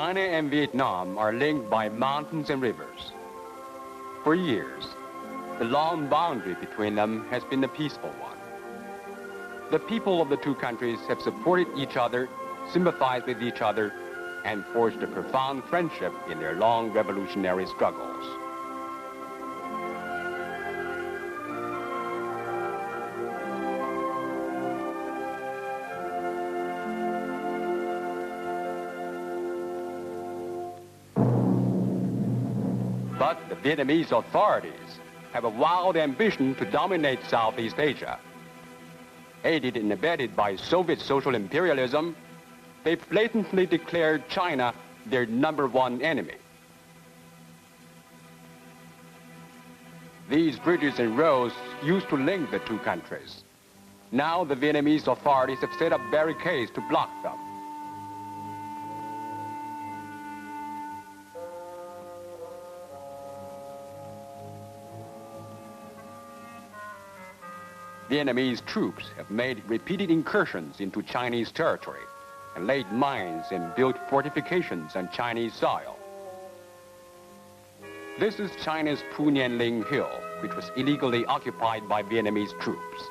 China and Vietnam are linked by mountains and rivers. For years, the long boundary between them has been a peaceful one. The people of the two countries have supported each other, sympathized with each other, and forged a profound friendship in their long revolutionary struggles. But the Vietnamese authorities have a wild ambition to dominate Southeast Asia. Aided and abetted by Soviet social imperialism, they blatantly declared China their #1 enemy. These bridges and roads used to link the two countries. Now the Vietnamese authorities have set up barricades to block them. Vietnamese troops have made repeated incursions into Chinese territory and laid mines and built fortifications on Chinese soil. This is China's Phu Nhan Ling Hill, which was illegally occupied by Vietnamese troops.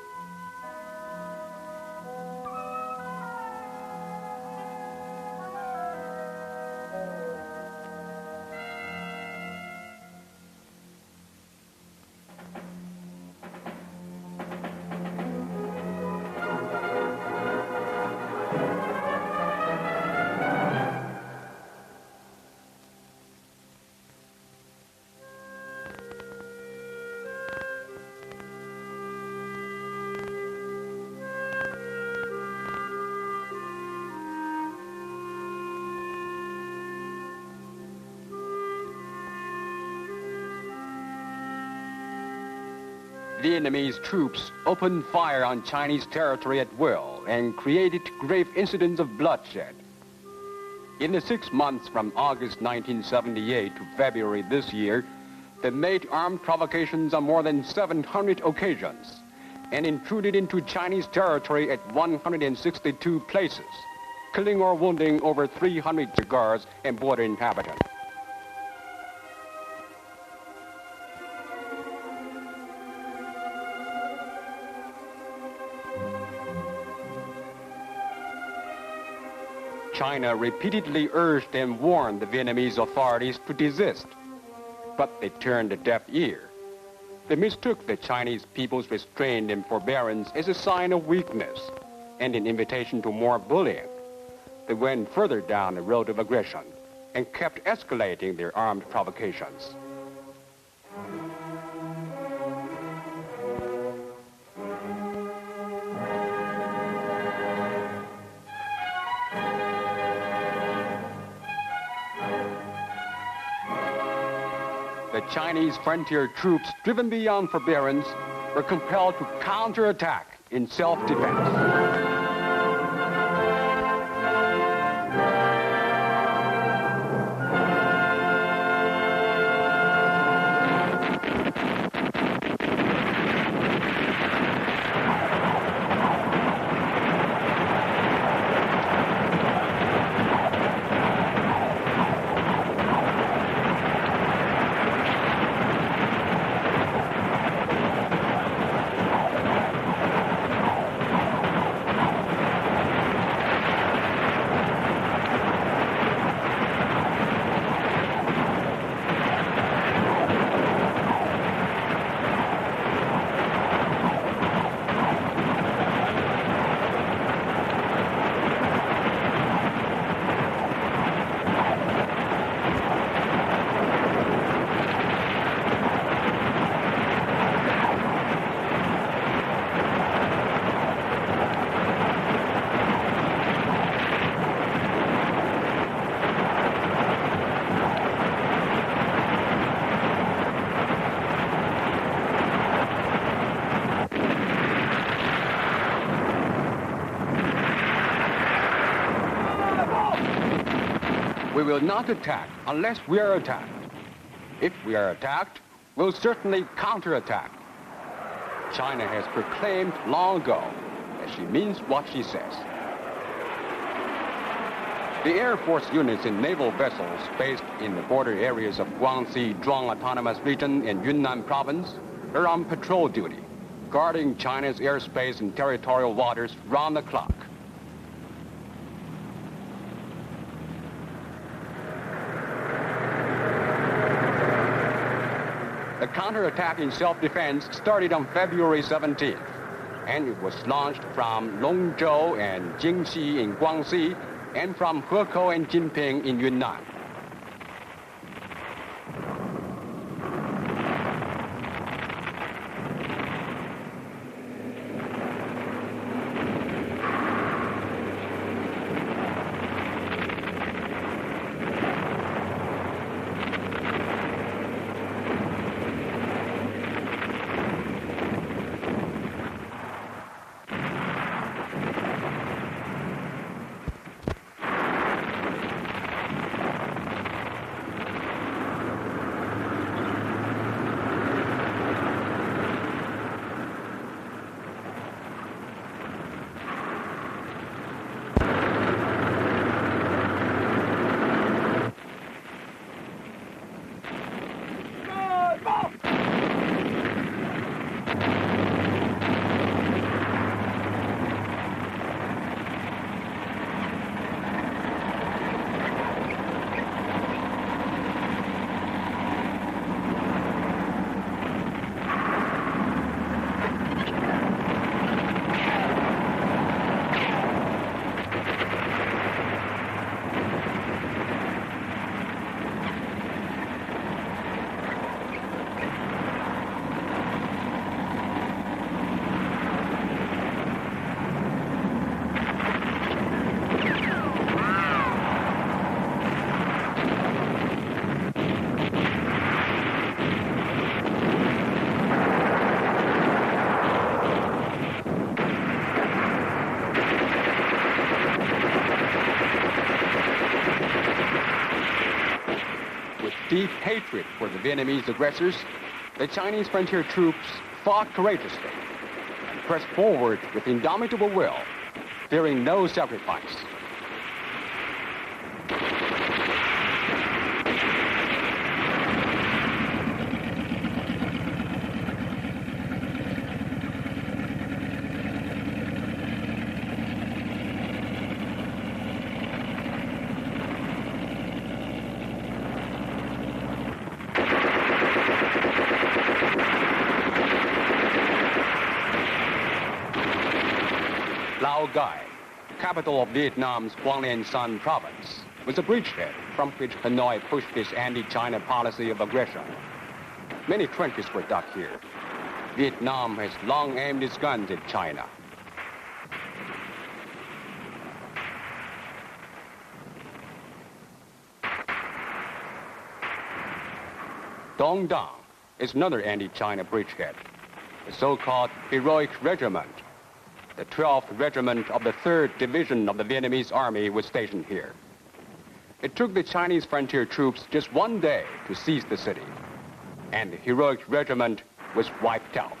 Vietnamese troops opened fire on Chinese territory at will and created grave incidents of bloodshed. In the 6 months from August 1978 to February this year, they made armed provocations on more than 700 occasions and intruded into Chinese territory at 162 places, killing or wounding over 300 guards and border inhabitants. China repeatedly urged and warned the Vietnamese authorities to desist, but they turned a deaf ear. They mistook the Chinese people's restraint and forbearance as a sign of weakness and an invitation to more bullying. They went further down the road of aggression and kept escalating their armed provocations. The Chinese frontier troops, driven beyond forbearance, were compelled to counterattack in self-defense. We will not attack unless we are attacked. If we are attacked, we'll certainly counterattack. China has proclaimed long ago that she means what she says. The Air Force units in naval vessels based in the border areas of Guangxi Zhuang Autonomous Region in Yunnan Province are on patrol duty, guarding China's airspace and territorial waters round the clock. The counterattack in self-defense started on February 17th, and it was launched from Longzhou and Jingxi in Guangxi and from Hekou and Jinping in Yunnan. Deep hatred for the Vietnamese aggressors, the Chinese frontier troops fought courageously and pressed forward with indomitable will, fearing no sacrifice. Lao Gai, capital of Vietnam's Quang Nguyen Son province, was a bridgehead from which Hanoi pushed its anti-China policy of aggression. Many trenches were dug here. Vietnam has long aimed its guns at China. Dong Dang is another anti-China bridgehead, the so-called Heroic Regiment. The 12th Regiment of the 3rd Division of the Vietnamese Army was stationed here. It took the Chinese frontier troops just one day to seize the city, and the Heroic Regiment was wiped out.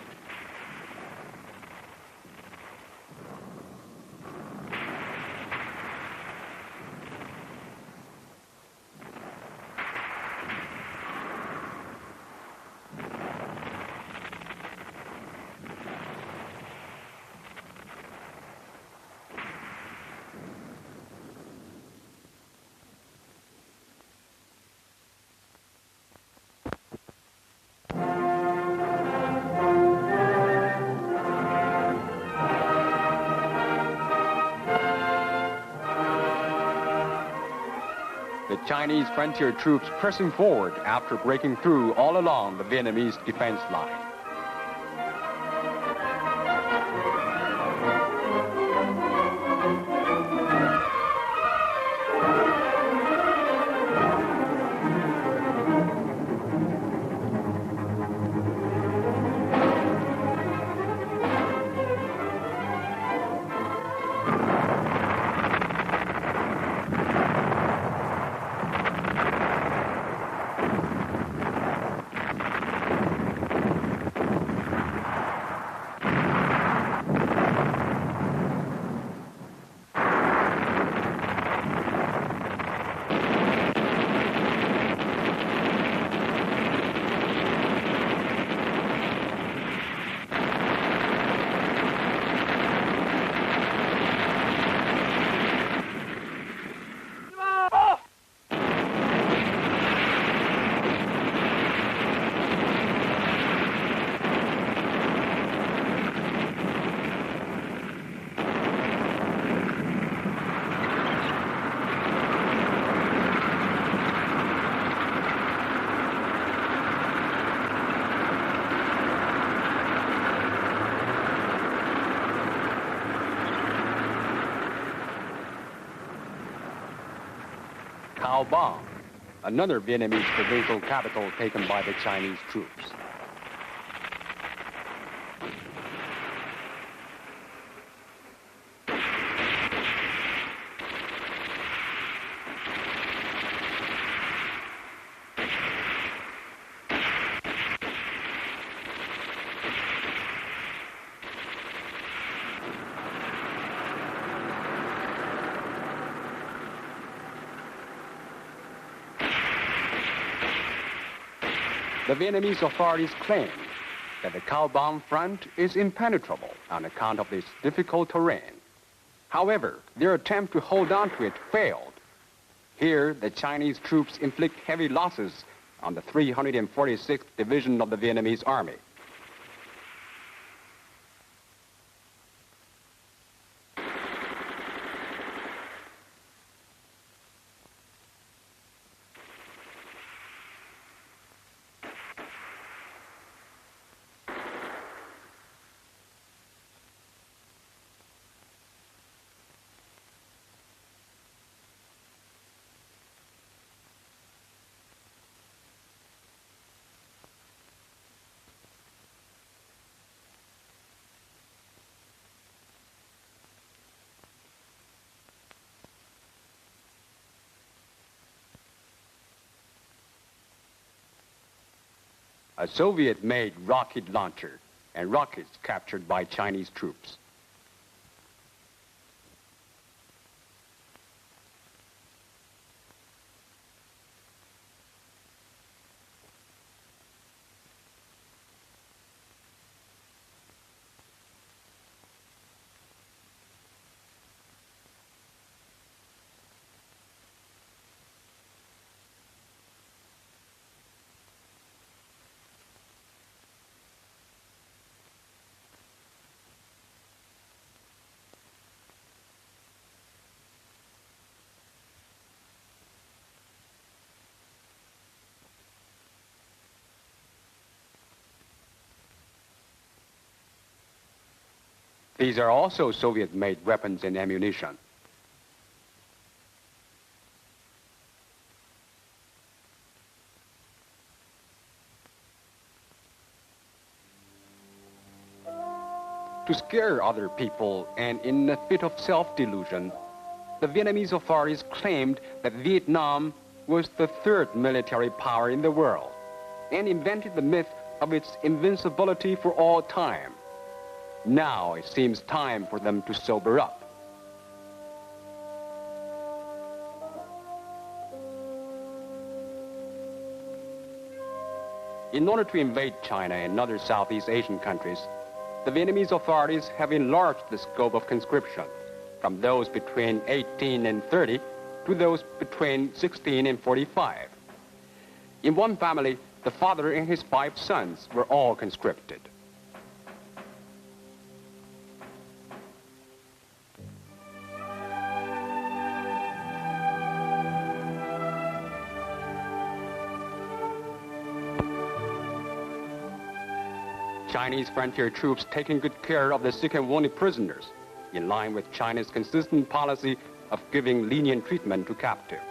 The Chinese frontier troops pressing forward after breaking through all along the Vietnamese defense line. Cao Bang, another Vietnamese provincial capital taken by the Chinese troops. The Vietnamese authorities claim that the Cao Bang front is impenetrable on account of its difficult terrain. However, their attempt to hold on to it failed. Here, the Chinese troops inflict heavy losses on the 346th Division of the Vietnamese Army. A Soviet-made rocket launcher and rockets captured by Chinese troops. These are also Soviet-made weapons and ammunition. To scare other people and in a fit of self-delusion, the Vietnamese authorities claimed that Vietnam was the third military power in the world and invented the myth of its invincibility for all time. Now it seems time for them to sober up. In order to invade China and other Southeast Asian countries, the Vietnamese authorities have enlarged the scope of conscription from those between 18 and 30 to those between 16 and 45. In one family, the father and his 5 sons were all conscripted. Chinese frontier troops taking good care of the sick and wounded prisoners, in line with China's consistent policy of giving lenient treatment to captives.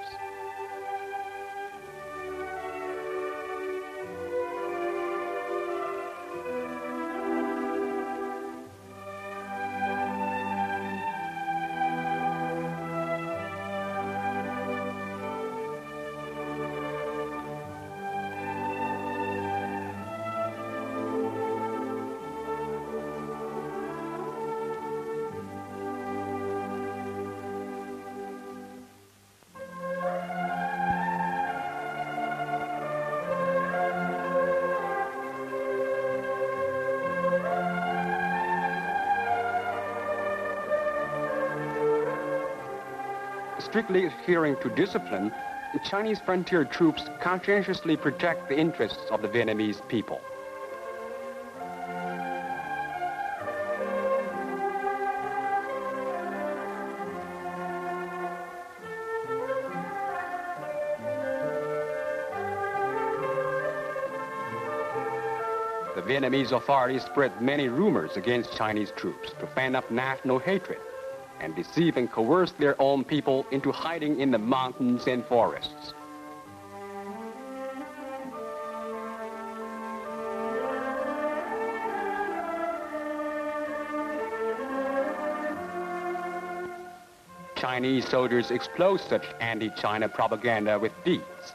Strictly adhering to discipline, the Chinese frontier troops conscientiously protect the interests of the Vietnamese people. The Vietnamese authorities spread many rumors against Chinese troops to fan up national hatred. and deceive and coerce their own people into hiding in the mountains and forests. Chinese soldiers explode such anti-China propaganda with deeds.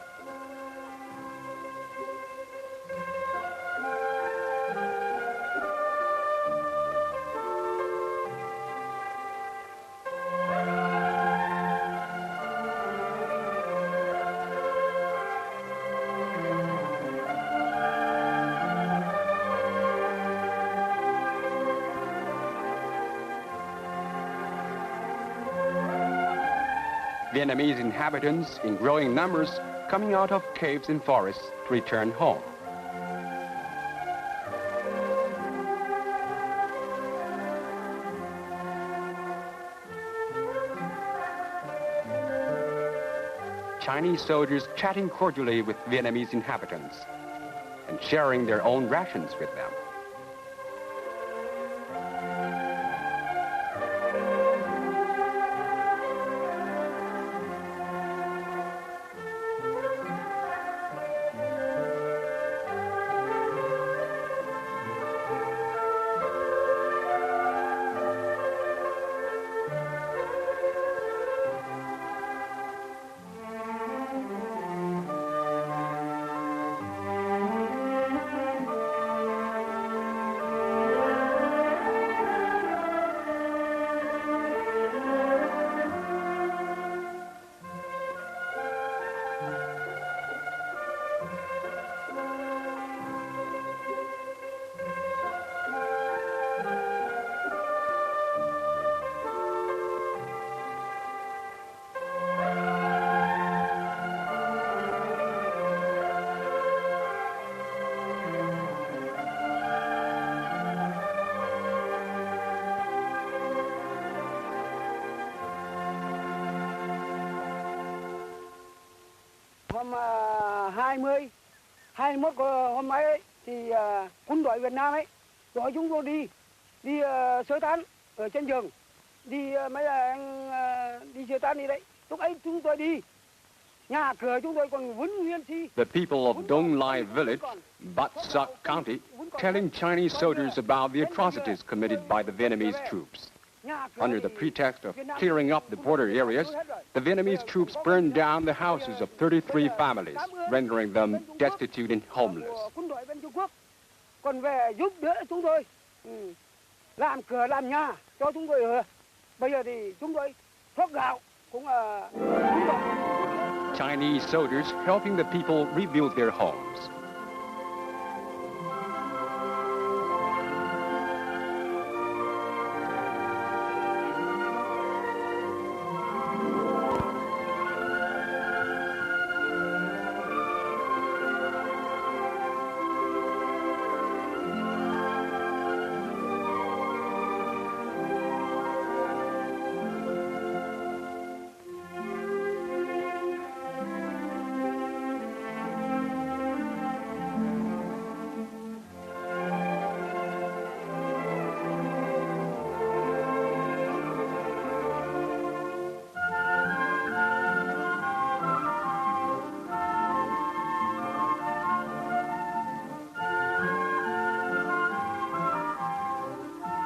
Vietnamese inhabitants in growing numbers coming out of caves and forests to return home. Chinese soldiers chatting cordially with Vietnamese inhabitants and sharing their own rations with them. Hôm 21 hôm nay ấy, thì quân đội Việt Nam ấy gọi chúng tôi đi sơ tán ở trên rừng, đi mấy anh đi sơ tán đi đấy. Lúc ấy chúng tôi đi, nhà cửa chúng tôi còn vững nguyên si. The people of Dong Lai village, Bat Sak County, telling Chinese soldiers about the atrocities committed by the Vietnamese troops. Under the pretext of clearing up the border areas, the Vietnamese troops burned down the houses of 33 families, rendering them destitute and homeless. Còn về giúp đỡ chúng tôi, làm cửa làm nhà cho chúng tôi ở. Bây giờ thì chúng tôi thoát gạo cũng Chinese soldiers helping the people rebuild their homes.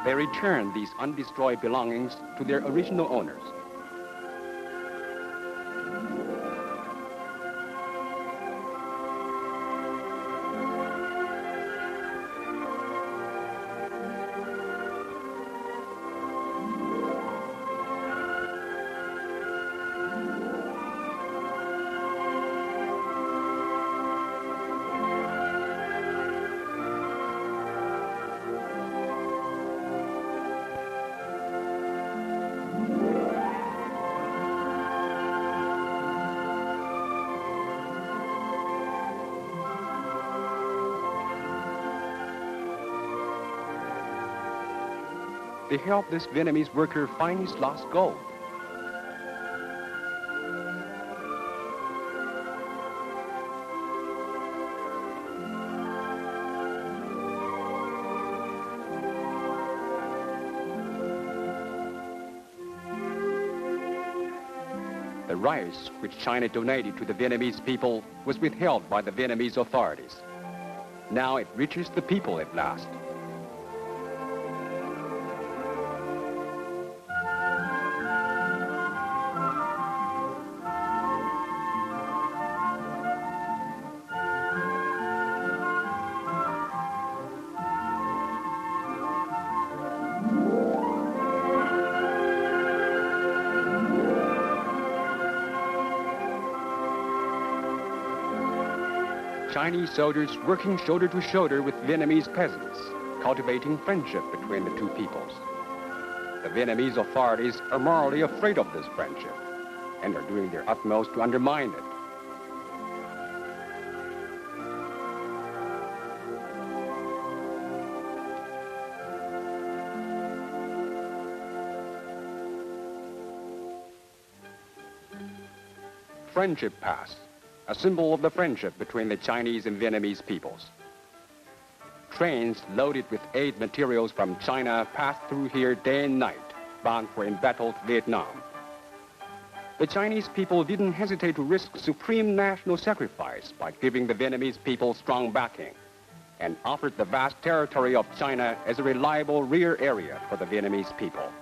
They return these undestroyed belongings to their original owners. They help this Vietnamese worker find his lost gold. The rice which China donated to the Vietnamese people was withheld by the Vietnamese authorities. Now it reaches the people at last. Chinese soldiers working shoulder to shoulder with Vietnamese peasants, cultivating friendship between the two peoples. The Vietnamese authorities are morally afraid of this friendship and are doing their utmost to undermine it. Friendship Pass, a symbol of the friendship between the Chinese and Vietnamese peoples. Trains loaded with aid materials from China pass through here day and night, bound for embattled Vietnam. The Chinese people didn't hesitate to risk supreme national sacrifice by giving the Vietnamese people strong backing and offered the vast territory of China as a reliable rear area for the Vietnamese people.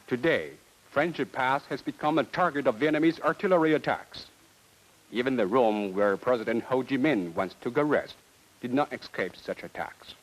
Today, Friendship Pass has become a target of Vietnamese artillery attacks. Even the room where President Ho Chi Minh once took a rest did not escape such attacks.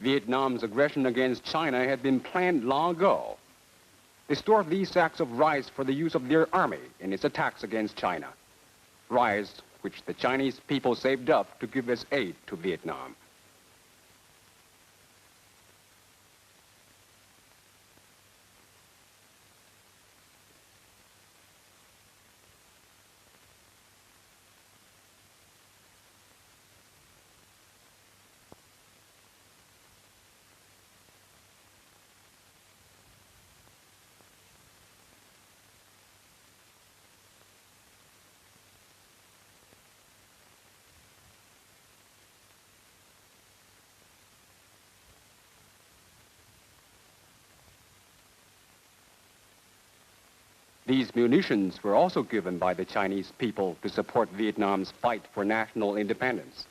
Vietnam's aggression against China had been planned long ago. They stored these sacks of rice for the use of their army in its attacks against China. Rice which the Chinese people saved up to give as aid to Vietnam. These munitions were also given by the Chinese people to support Vietnam's fight for national independence.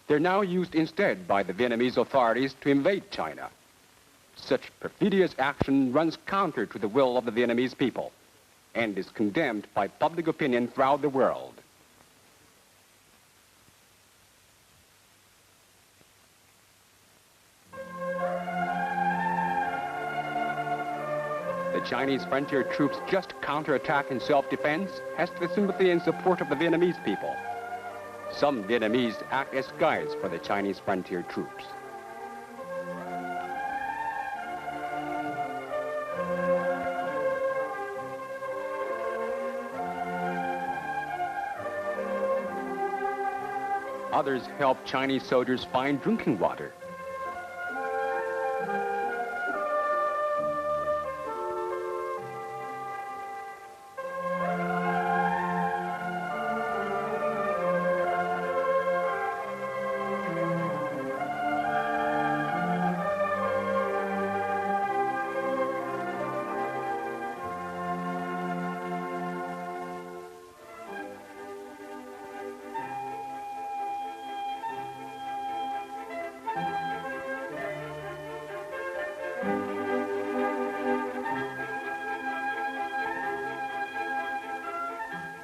They're now used instead by the Vietnamese authorities to invade China. Such perfidious action runs counter to the will of the Vietnamese people and is condemned by public opinion throughout the world. The Chinese frontier troops' just counterattack in self-defense has the sympathy and support of the Vietnamese people. Some Vietnamese act as guides for the Chinese frontier troops. Others help Chinese soldiers find drinking water.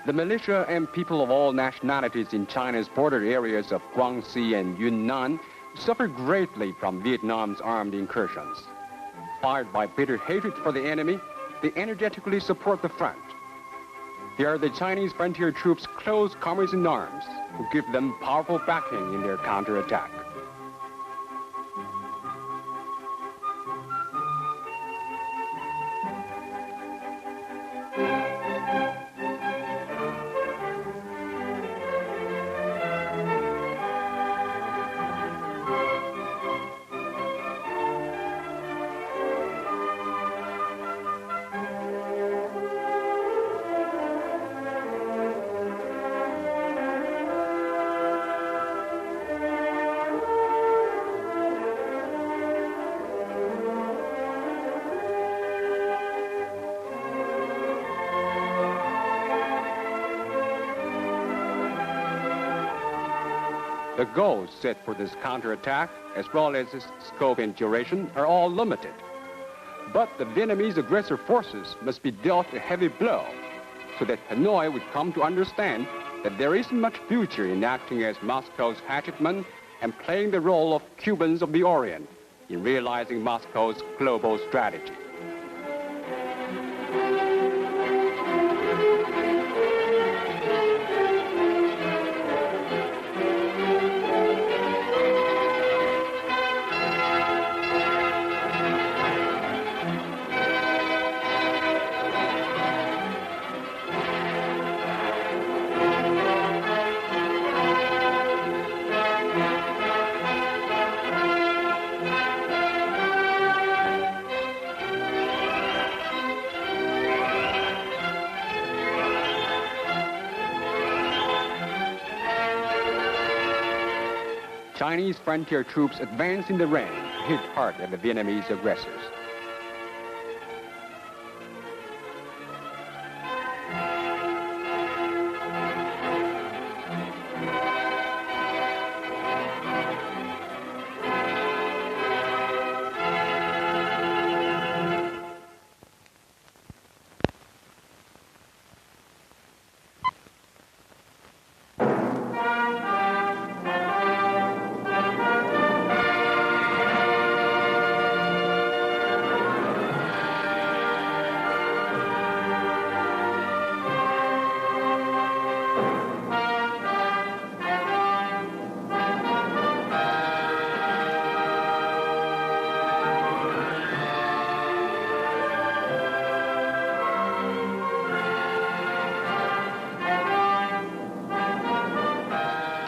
The militia and people of all nationalities in China's border areas of Guangxi and Yunnan suffer greatly from Vietnam's armed incursions. Fired by bitter hatred for the enemy, they energetically support the front. They are the Chinese frontier troops' close comrades in arms who give them powerful backing in their counterattack. The goals set for this counterattack, as well as its scope and duration, are all limited. But the Vietnamese aggressor forces must be dealt a heavy blow so that Hanoi would come to understand that there isn't much future in acting as Moscow's hatchetman and playing the role of Cubans of the Orient in realizing Moscow's global strategy. Chinese frontier troops advance in the rain to hit hard at the Vietnamese aggressors.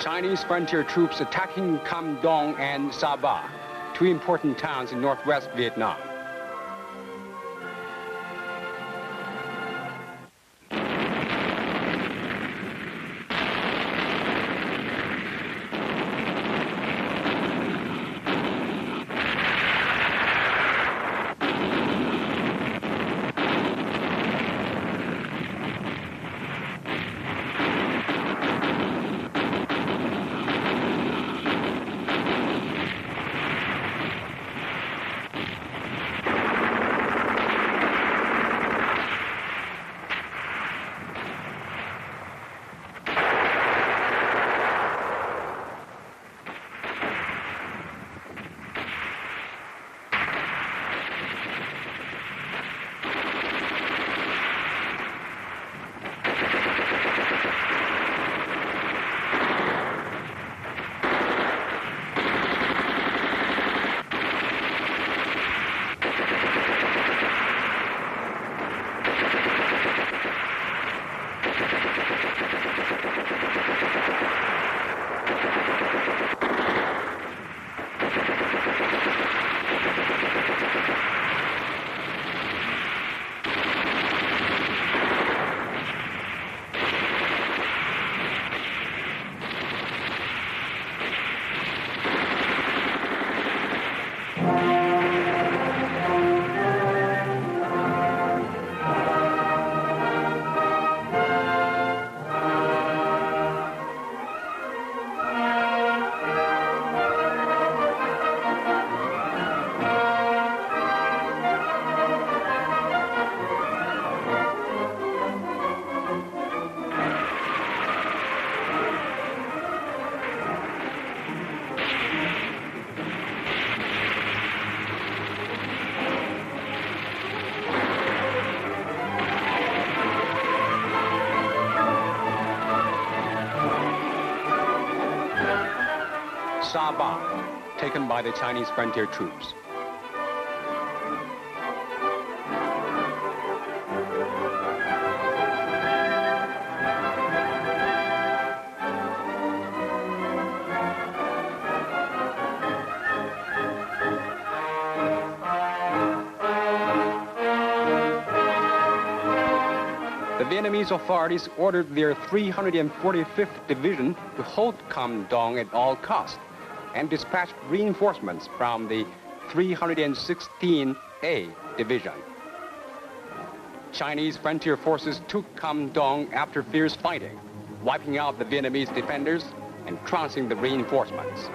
Chinese frontier troops attacking Cam Dong and Sa Ba, two important towns in northwest Vietnam. Sa Ban, taken by the Chinese frontier troops. The Vietnamese authorities ordered their 345th Division to hold Cam Dong at all costs and dispatched reinforcements from the 316A Division. Chinese frontier forces took Cam Dong after fierce fighting, wiping out the Vietnamese defenders and trouncing the reinforcements.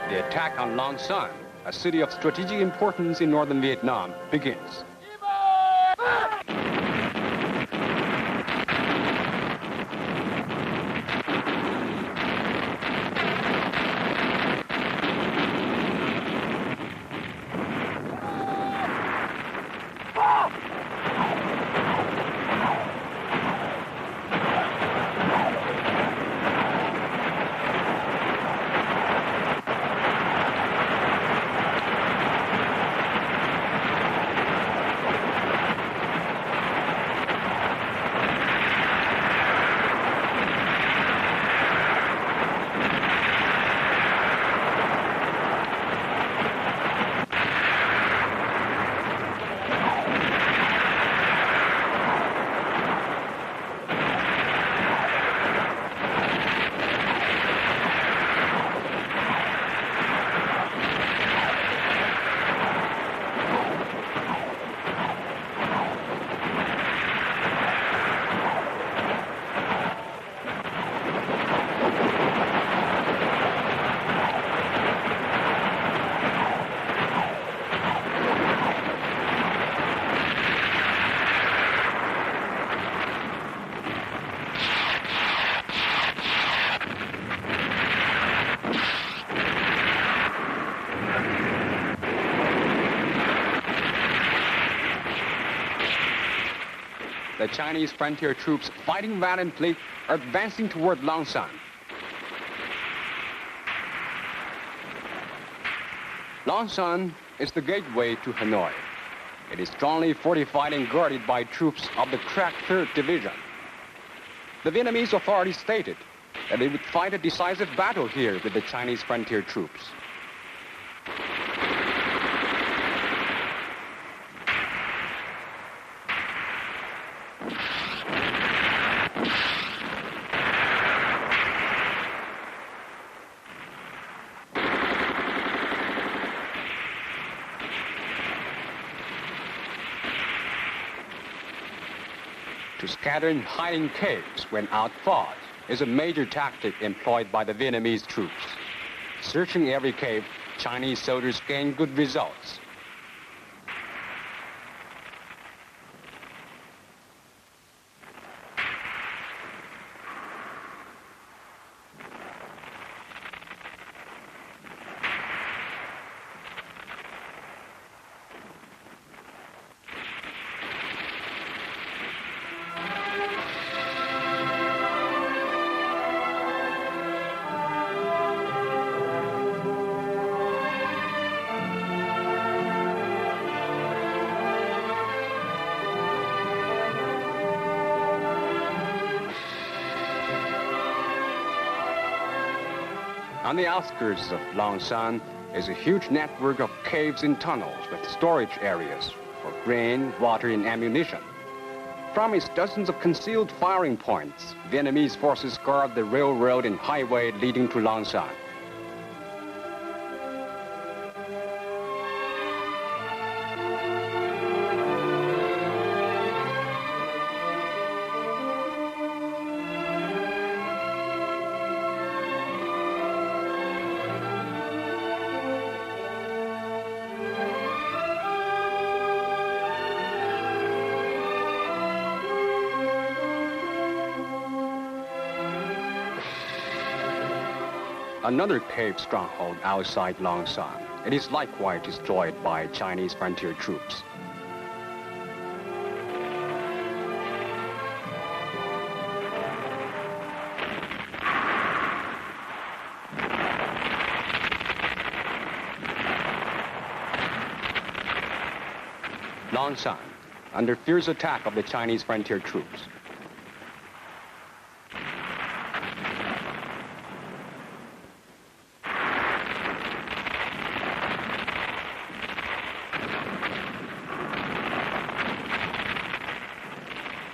The attack on Long Son, a city of strategic importance in northern Vietnam, begins. The Chinese frontier troops, fighting valiantly, are advancing toward Long Son. Long Son is the gateway to Hanoi. It is strongly fortified and guarded by troops of the crack 3rd Division. The Vietnamese authorities stated that they would fight a decisive battle here with the Chinese frontier troops. To scatter in hiding caves when outfought is a major tactic employed by the Vietnamese troops. Searching every cave, Chinese soldiers gain good results. On the outskirts of Long Son is a huge network of caves and tunnels with storage areas for grain, water, and ammunition. from its dozens of concealed firing points, Vietnamese forces guard the railroad and highway leading to Long Son. Another cave stronghold outside Long Son. It is likewise destroyed by Chinese frontier troops. Long Son, under fierce attack of the Chinese frontier troops.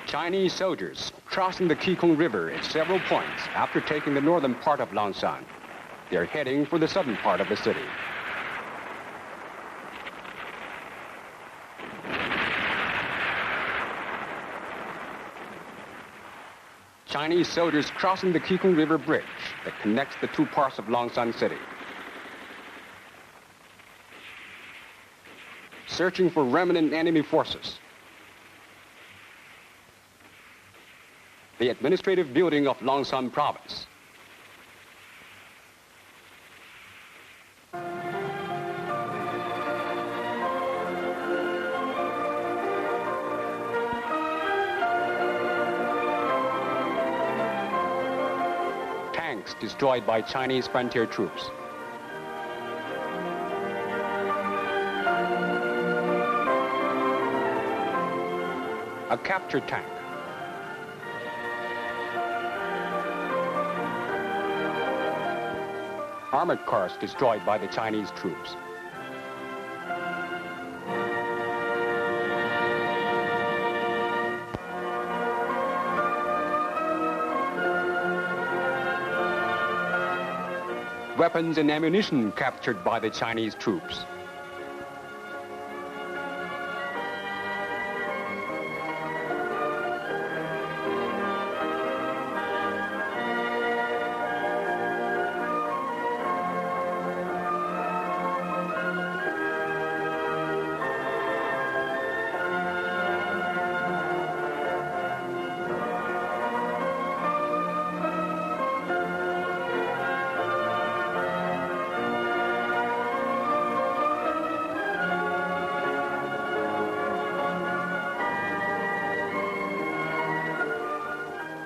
Chinese soldiers crossing the Kikong River at several points after taking the northern part of Long Son. They're heading for the southern part of the city. Chinese soldiers crossing the Kikong River bridge that connects the two parts of Long Son city. Searching for remnant enemy forces. The administrative building of Long Son province. Tanks destroyed by Chinese frontier troops. A captured tank. Armored cars destroyed by the Chinese troops. Weapons and ammunition captured by the Chinese troops.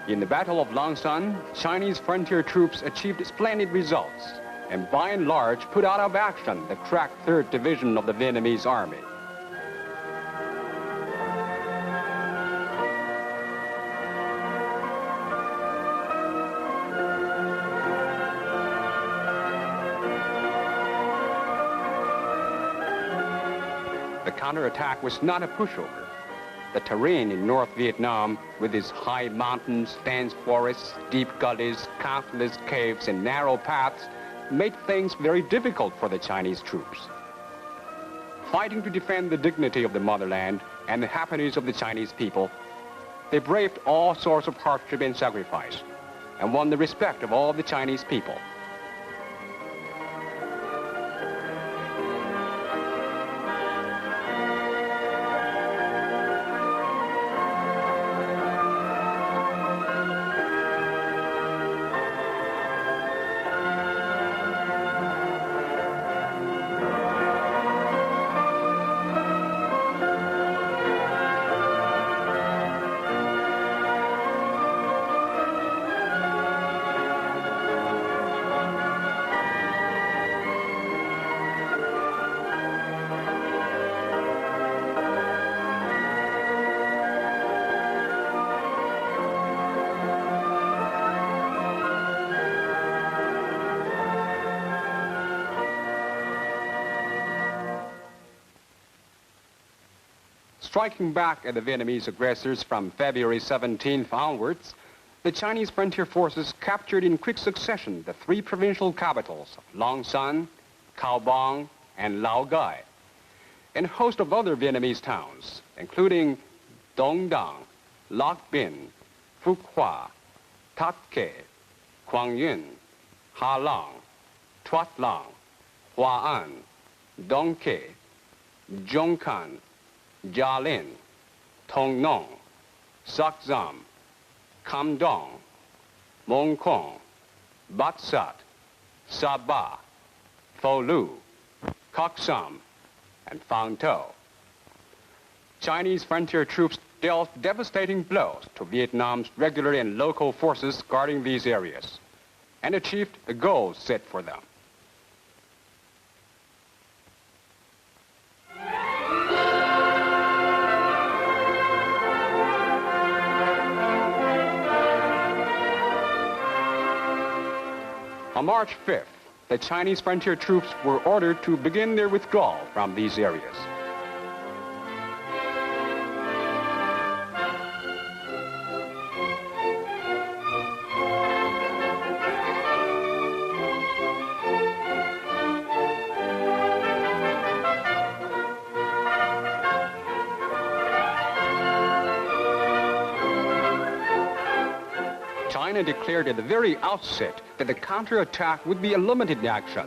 In the Battle of Long Son, Chinese frontier troops achieved splendid results and by and large put out of action the crack 3rd Division of the Vietnamese Army. The counterattack was not a pushover. The terrain in North Vietnam, with its high mountains, dense forests, deep gullies, countless caves, and narrow paths, made things very difficult for the Chinese troops. Fighting to defend the dignity of the motherland and the happiness of the Chinese people, they braved all sorts of hardship and sacrifice, and won the respect of all the Chinese people. striking back at the Vietnamese aggressors from February 17th onwards, the Chinese frontier forces captured in quick succession the three provincial capitals of Long Son, Cao Bang, and Lao Gai, and a host of other Vietnamese towns, including Dong Dang, Loc Binh, Phuc Hoa, Tat Khe, Quang Yuen, Ha Long, Tuat Long, Hoa An, Dong Khe, Jong Can, Gia Lin, Thong Nong, Sac Zam, Cam Dong, Mong Kong, Bat Sat, Sa Ba, Pho Lu, Kok Sam, and Phang To. Chinese frontier troops dealt devastating blows to Vietnam's regular and local forces guarding these areas and achieved the goals set for them. On March 5th, the Chinese frontier troops were ordered to begin their withdrawal from these areas. China declared at the very outset that the counterattack would be a limited action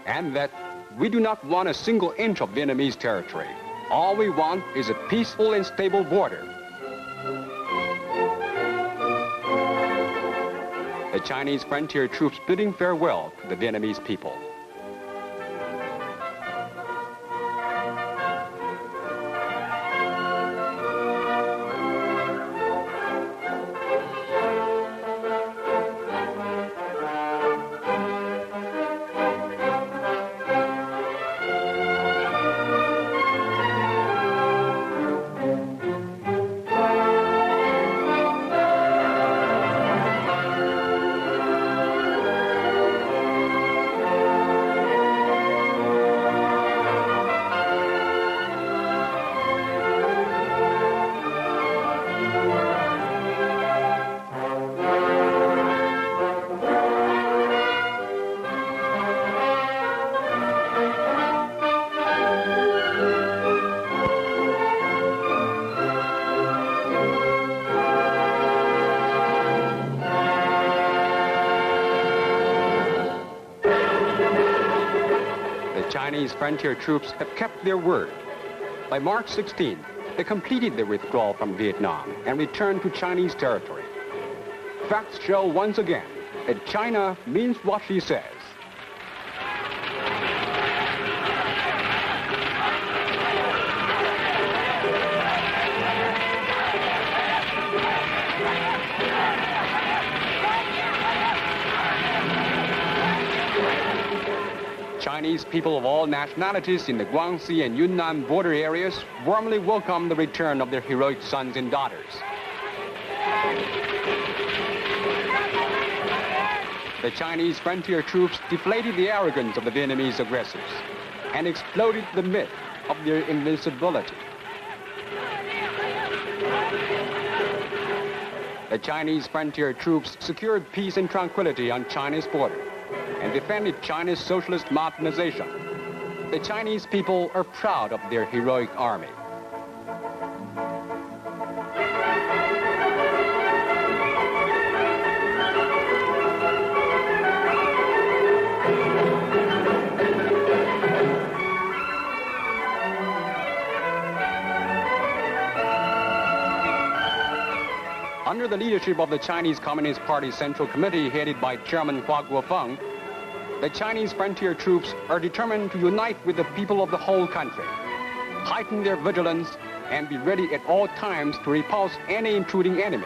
and that we do not want a single inch of Vietnamese territory. All we want is a peaceful and stable border. The Chinese frontier troops bidding farewell to the Vietnamese people. Chinese frontier troops have kept their word. By March 16th, they completed their withdrawal from Vietnam and returned to Chinese territory. Facts show once again that China means what she says. Chinese people of all nationalities in the Guangxi and Yunnan border areas warmly welcome the return of their heroic sons and daughters. The Chinese frontier troops deflated the arrogance of the Vietnamese aggressors and exploded the myth of their invincibility. The Chinese frontier troops secured peace and tranquility on China's border and defended China's socialist modernization. The Chinese people are proud of their heroic army. Under the leadership of the Chinese Communist Party Central Committee headed by Chairman Hua Guofeng, the Chinese frontier troops are determined to unite with the people of the whole country, heighten their vigilance, and be ready at all times to repulse any intruding enemy.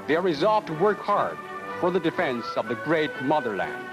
They are resolved to work hard for the defense of the great motherland.